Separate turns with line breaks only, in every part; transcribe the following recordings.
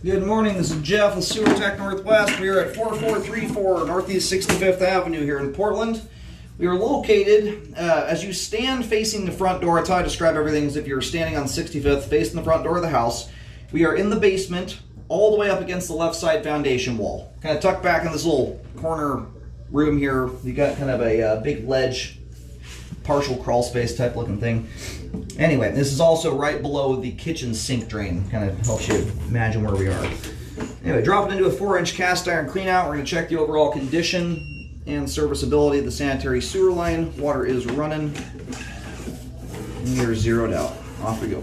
Good morning, this is Jeff with Sewer Tech Northwest. We are at 4434 Northeast 65th Avenue here in Portland. We are located, as you stand facing the front door, that's how I describe everything, as if you're standing on 65th facing the front door of the house. We are in the basement, all the way up against the left side foundation wall. Kind of tucked back in this little corner room here. You got kind of a big ledge, partial crawl space type looking thing. Anyway, this is also right below the kitchen sink drain. Kind of helps you imagine where we are. Anyway, drop it into a 4-inch cast iron clean out. We're going to check the overall condition and serviceability of the sanitary sewer line. Water is running. And we are zeroed out. Off we go.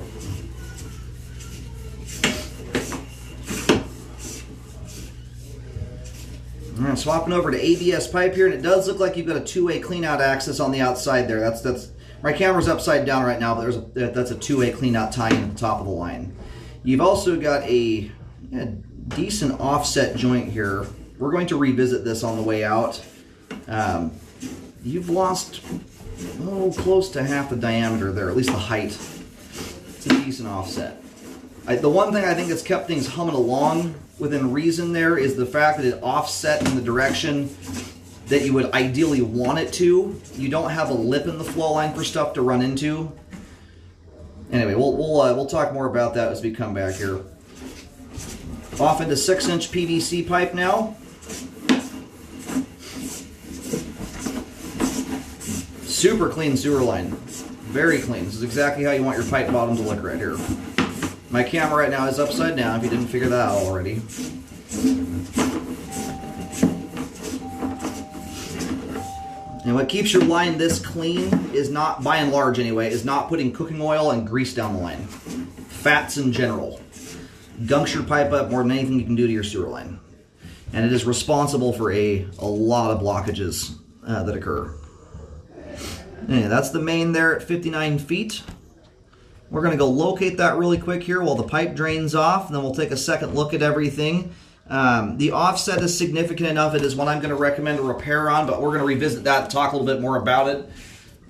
All right, swapping over to ABS pipe here, and it does look like you've got a two-way clean-out access on the outside there. That's my camera's upside down right now, but that's a two-way clean-out tie-in at the top of the line. You've also got a decent offset joint here. We're going to revisit this on the way out. You've lost close to half the diameter there, at least the height. It's a decent offset. The one thing I think that's kept things humming along within reason there is the fact that it offset in the direction that you would ideally want it to. You don't have a lip in the flow line for stuff to run into. Anyway, we'll talk more about that as we come back here. Off into 6-inch PVC pipe now. Super clean sewer line. Very clean. This is exactly how you want your pipe bottom to look right here. My camera right now is upside down, if you didn't figure that out already. And what keeps your line this clean is not, by and large anyway, is not putting cooking oil and grease down the line. Fats in general. Gunks your pipe up more than anything you can do to your sewer line. And it is responsible for a lot of blockages that occur. Anyway, that's the main there at 59 feet. We're going to go locate that really quick here while the pipe drains off, and then we'll take a second look at everything. The offset is significant enough. It is one I'm going to recommend a repair on, but we're going to revisit that and talk a little bit more about it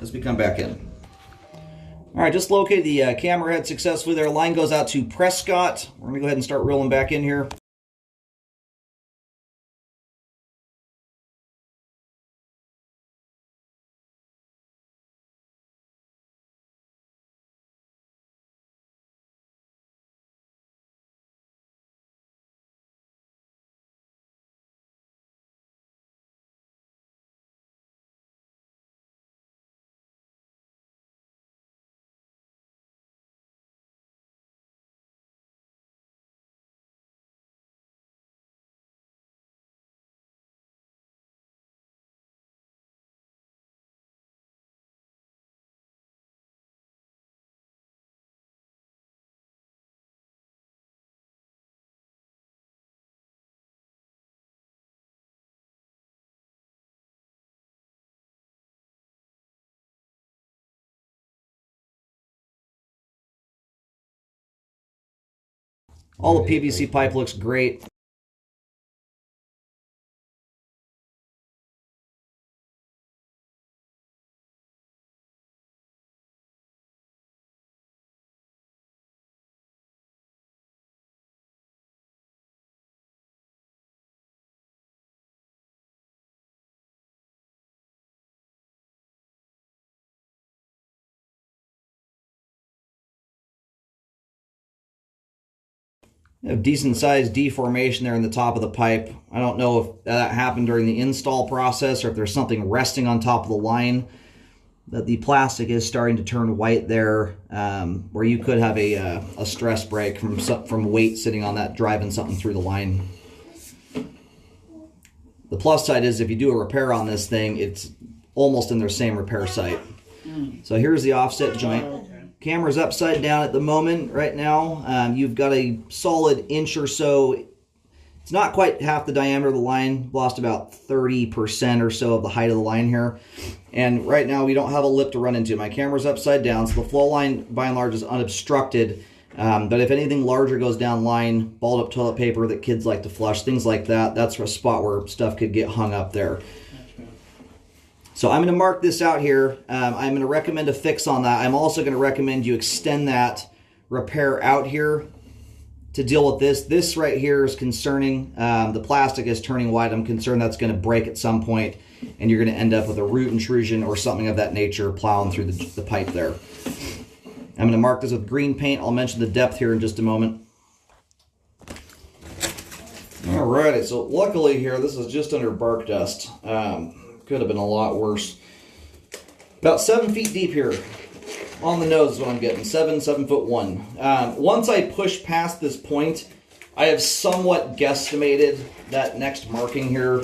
as we come back in. All right, just located the camera head successfully there. Line goes out to Prescott. We're going to go ahead and start rolling back in here. All the PVC pipe looks great. A decent sized deformation there in the top of the pipe. I don't know if that happened during the install process or if there's something resting on top of the line. But the plastic is starting to turn white there, where you could have a stress break from weight sitting on that, driving something through the line. The plus side is if you do a repair on this thing, it's almost in their same repair site. So here's the offset joint. Camera's upside down at the moment right now. You've got a solid inch or so. It's not quite half the diameter of the line. Lost about 30% or so of the height of the line here. And right now we don't have a lip to run into. My camera's upside down, so the flow line by and large is unobstructed. But if anything larger goes down line, balled up toilet paper that kids like to flush, things like that, that's a spot where stuff could get hung up there. So I'm going to mark this out here. I'm going to recommend a fix on that. I'm also going to recommend you extend that repair out here to deal with this. This right here is concerning. The plastic is turning white. I'm concerned that's going to break at some point, and you're going to end up with a root intrusion or something of that nature plowing through the pipe there. I'm going to mark this with green paint. I'll mention the depth here in just a moment. Alrighty, so luckily here, this is just under bark dust. Could have been a lot worse. About 7 feet deep here. On the nose is what I'm getting. 7'1". Once I push past this point, I have somewhat guesstimated that next marking here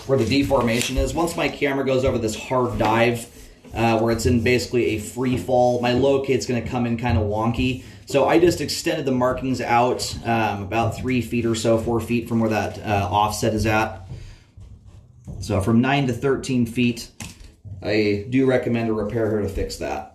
where the deformation is. Once my camera goes over this hard dive, where it's in basically a free fall, my locate's going to come in kind of wonky. So I just extended the markings out about 3 feet or so, 4 feet from where that offset is at. So from 9 to 13 feet, I do recommend a repair here to fix that.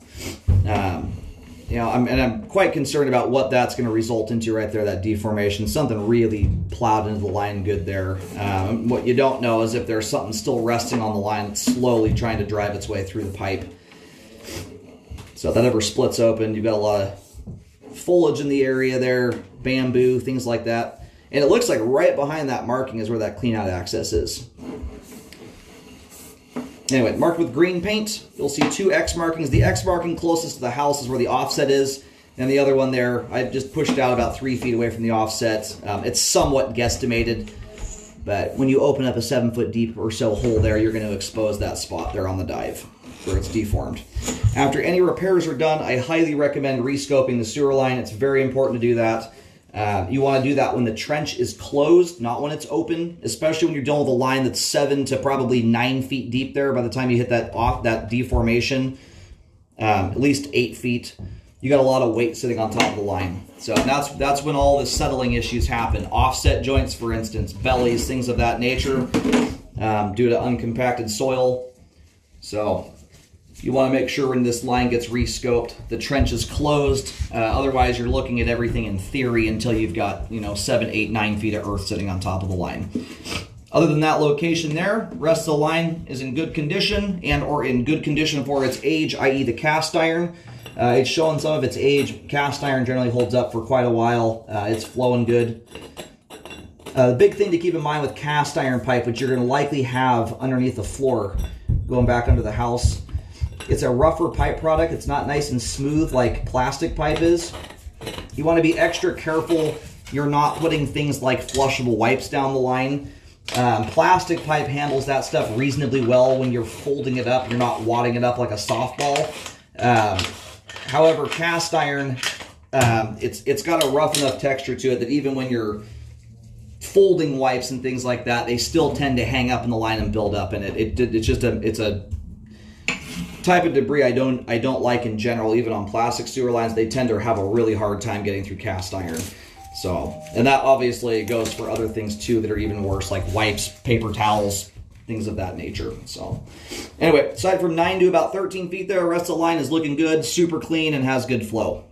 You know, I'm quite concerned about what that's going to result into right there, that deformation. Something really plowed into the line good there. What you don't know is if there's something still resting on the line that's slowly trying to drive its way through the pipe. So if that ever splits open, you've got a lot of foliage in the area there, bamboo, things like that. And it looks like right behind that marking is where that clean out access is. Anyway, marked with green paint, you'll see 2 X markings. The X marking closest to the house is where the offset is, and the other one there, I just pushed out about 3 feet away from the offset. It's somewhat guesstimated, but when you open up a 7 foot deep or so hole there, you're going to expose that spot there on the dive where it's deformed. After any repairs are done, I highly recommend rescoping the sewer line. It's very important to do that. You want to do that when the trench is closed, not when it's open, especially when you're dealing with a line that's 7 to probably 9 feet deep there by the time you hit that deformation, at least 8 feet. You got a lot of weight sitting on top of the line. So that's when all the settling issues happen. Offset joints, for instance, bellies, things of that nature, due to uncompacted soil. So you want to make sure when this line gets rescoped, the trench is closed. Otherwise, you're looking at everything in theory until you've got 7, 8, 9 feet of earth sitting on top of the line. Other than that location there, rest of the line is in good condition and or in good condition for its age, i.e. the cast iron. It's showing some of its age. Cast iron generally holds up for quite a while. It's flowing good. The big thing to keep in mind with cast iron pipe, which you're going to likely have underneath the floor, going back under the house, it's a rougher pipe product. It's not nice and smooth like plastic pipe is. You want to be extra careful you're not putting things like flushable wipes down the line. Plastic pipe handles that stuff reasonably well when you're folding it up. You're not wadding it up like a softball. However, cast iron, it's got a rough enough texture to it that even when you're folding wipes and things like that, they still tend to hang up in the line and build up in it. It's a type of debris I don't like in general. Even on plastic sewer lines, they tend to have a really hard time getting through cast iron. So, and that obviously goes for other things too that are even worse, like wipes, paper towels, things of that nature. So anyway, aside from 9 to about 13 feet there, the rest of the line is looking good, super clean, and has good flow.